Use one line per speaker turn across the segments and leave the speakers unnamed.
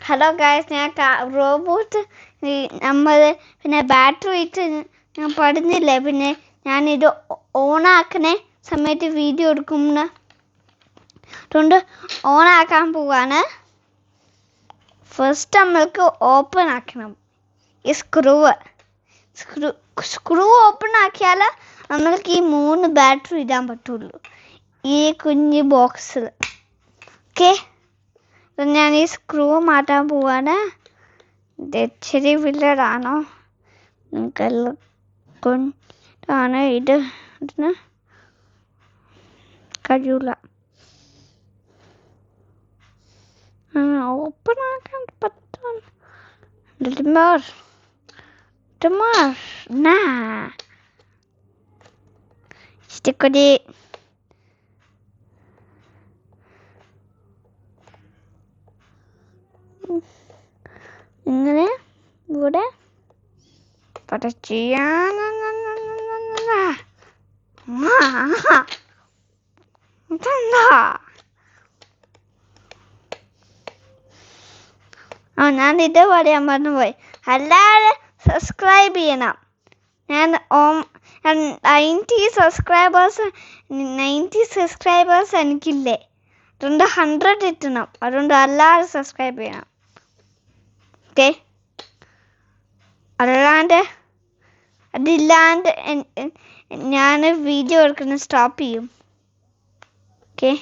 Hello guys, ഞാൻ robot നമ്മൾ പിന്നെ ബാറ്ററി ഇട്ട് ഞാൻ പഠിച്ചില്ലേ. പിന്നെ ഞാനിത് ഓണാക്കുന്ന സമയത്ത് വീഡിയോ എടുക്കുന്നുണ്ട്. ഓണാക്കാൻ പോവാണ്. ഫസ്റ്റ് നമ്മൾക്ക് ഓപ്പൺ ആക്കണം ഈ സ്ക്രൂ ഓപ്പൺ ആക്കിയാൽ നമ്മൾക്ക് ഈ 3 ബാറ്ററി ഇടാൻ പറ്റുള്ളൂ ഈ കുഞ്ഞ് ബോക്സിൽ. ഓക്കെ, ഞാൻ ഈ സ്ക്രൂ മാറ്റാൻ പോവാണ്. ഇത് ഇച്ചിരി വലുതാണോ നിങ്ങൾക്കെല്ലാം കൊണ്ടാണ് ഇത് ഇതിന് കഴിയൂല. ഓപ്പൺ ആക്കാൻ പറ്റും. ഇഷ്ടക്കൊടി ഇങ്ങനെ ഇവിടെ ചെയ്യാൻ ഞാൻ ഇത് പറയാൻ മറന്നുപോയി. എല്ലാവരും സബ്സ്ക്രൈബ് ചെയ്യണം. ഞാൻ 90 സബ്സ്ക്രൈബേഴ്സ് എനിക്കില്ലേ. അതുകൊണ്ട് 100 എത്തണം. അതുകൊണ്ട് എല്ലാവരും സബ്സ്ക്രൈബ് ചെയ്യണം. ഓക്കെ, അതില്ലാണ്ട് ഞാൻ വീഡിയോ എടുക്കുന്നത് സ്റ്റോപ്പ് ചെയ്യും. ഓക്കെ,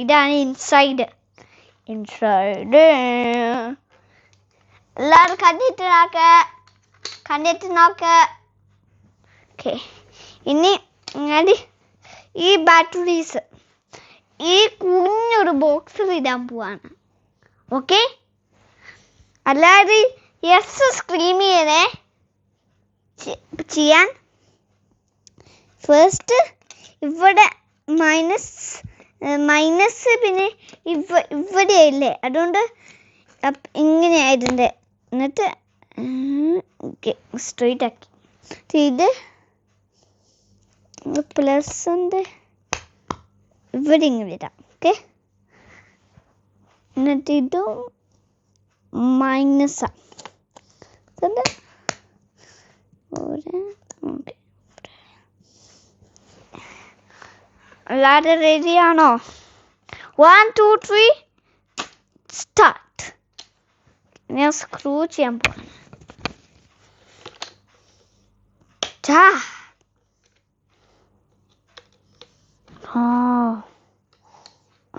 ഇതാണ് ഇൻസൈഡ്. എല്ലാവരും കണ്ടിട്ട് നോക്ക. ഓക്കെ, ഇനി ഈ ബാറ്ററീസ് ഈ കുഞ്ഞൊരു ബോക്സിൽ ഇടാൻ പോവാണ്. ഓക്കെ, അല്ലാതെ യെസ് സ്ക്രീം ചെയ്യണേ ചെയ്യാൻ. ഫസ്റ്റ് ഇവിടെ മൈനസ് പിന്നെ ഇവിടെ ഇല്ലേ, അതുകൊണ്ട് ഇങ്ങനെ ആയിട്ടുണ്ട്. എന്നിട്ട് സ്ട്രെയിറ്റ് ആക്കി ഇത് പ്ലസ് ഉണ്ട് ഇവിടെ ഇങ്ങനെ ഇടാം. ഓക്കെ, എന്നിട്ട് ഇതും മൈനസാ. എല്ലാവരും റെഡിയാണോ? 1 2 3 സ്റ്റാർട്ട്. ഞാൻ സ്ക്രൂ ചെയ്യാൻ പോവാണ്.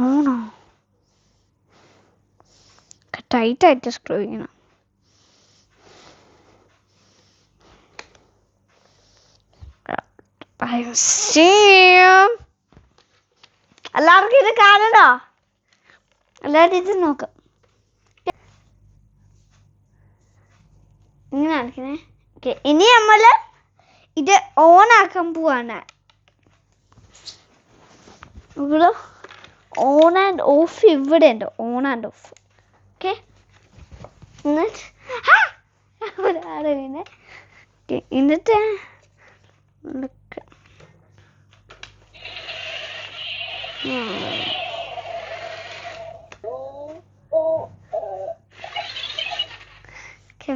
ആണോ ടൈറ്റായിട്ട് സ്ക്രൂ ചെയ്യണം. എല്ലാവർക്കും ഇത് കാണണോ? എല്ലാവരും ഇത് നോക്കാം. ഇങ്ങനെ ആക്കണേ. ഓക്കെ, ഇനി നമ്മൾ ഇത് ഓൺ ആക്കാൻ പോവാണ്. ഇവിടെ ഓൺ ആൻഡ് ഓഫ് ഇവിടെ ഉണ്ട്. On and of. ഓക്കെ, എന്നിട്ട്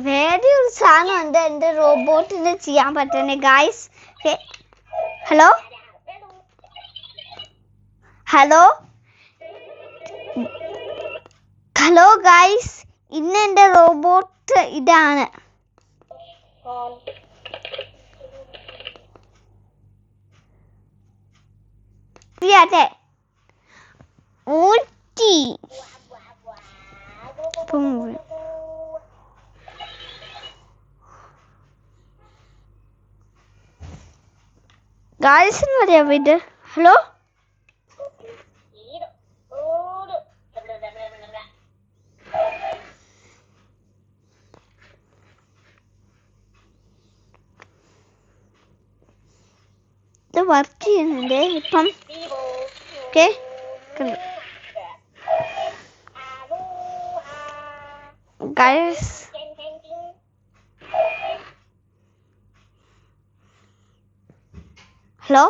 വേറെ ഒരു സാധനം ഉണ്ട് എൻ്റെ റോബോട്ടിന് ചെയ്യാൻ പറ്റുന്നത് guys. Hello hello hello guys, ഇന്ന് എൻ്റെ റോബോട്ട് ഇതാണ്. അതെ, ഊട്ടി ഗായ്സിന് അറിയാം ഇത്. ഹലോ ഇത് വർക്ക് ചെയ്യുന്നുണ്ട് ഇപ്പം. Okay, guys hello